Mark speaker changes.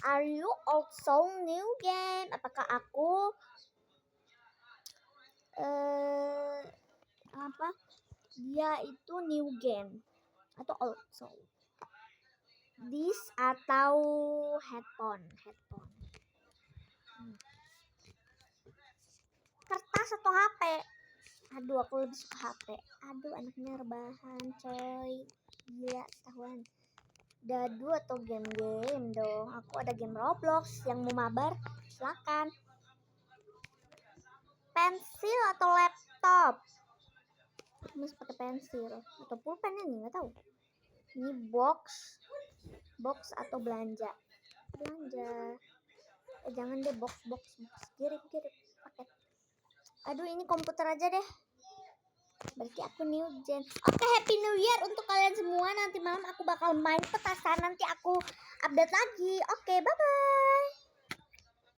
Speaker 1: Are you also new game? Apakah aku apa? Dia itu new game atau also? This atau headphone. Kertas atau HP? Aduh, aku lebih suka HP. Aduh, anaknya rebahan, coy. Gila, ketahuan. Dadu atau game dong. Aku ada game Roblox. Yang mau mabar, silakan. Pensil atau laptop? Aku masih pakai pensil atau pulpen ini, nggak tahu. Ini box atau belanja. Jangan deh box. Kirim paket. Aduh, ini komputer aja deh. Berarti aku new gen. Oke, happy new year untuk kalian semua. Nanti malam aku bakal main petasan. Nanti aku update lagi. Oke, bye.